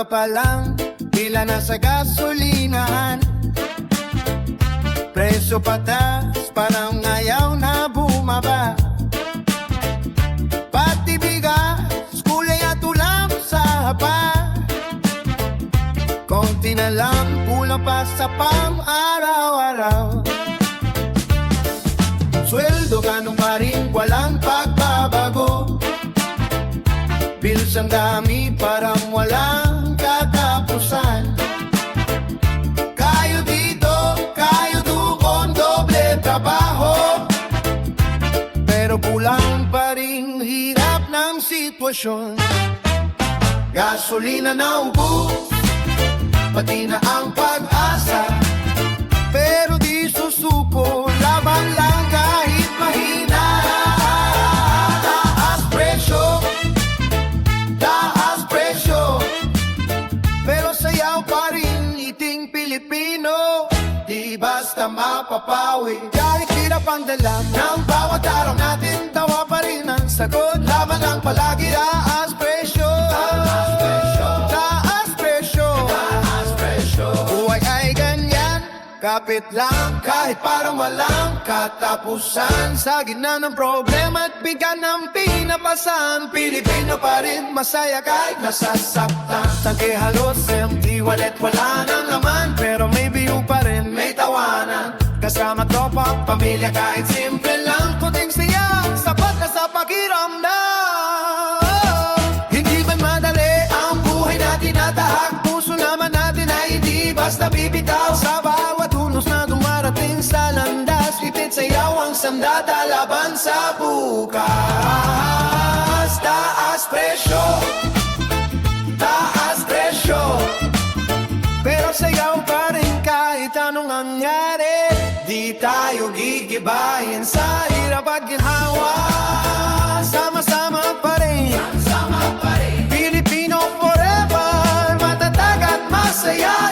Umaga pa lang, pila na sa gasolinahan. Presyo patas, parang ayaw na bumaba. Pati bigas, kulay at ulam sa hapa. Konti na lang, kulang pa sa pang-araw-araw. Sweldo ganun pa rin, walang pagbabago. Bills ang dami, parang walang katapusan. Kayo dito, kayo doon, doble trabaho. Pero kulang pa rin, hirap ng sitwasyon. Gasolina na ubos, pati na ang pag-asa. Pero di susuko, laban lang kahit mahina. Taas presyo, pero sayaw pa rin iting Pilipino. Di basta mapapawi, kahit hirap ang dalam ng bawat araw natin, tawa pa rin ang sagot. Laban lang palagi, taas presyo. Buhay ay ganyan, kapit lang, kahit parang walang katapusan. Sa gitna ng problema at bigyan ng pinapasan, Pilipino pa rin masaya kahit nasasaktan. Tangke halos empty wallet, wala nang laman, pero may view pa rin, may tawanan. Kasama tropa, pamilya, kahit simple lang, kuting siya, sapat na sa pakiramdam. Hindi man madali ang buhay natin at tahak, puso naman natin ay hindi basta bibitaw. Sa bawat unos na dumarating sa landas, ipit sayaw ang sandata laban sa bukas. Taas presyo, pero sayaw pa rin kahit anong nangyari. Di tayo gigibahin sa hirap at ginhawa. Sama-sama pa rin, Pilipino forever, matatag at masaya.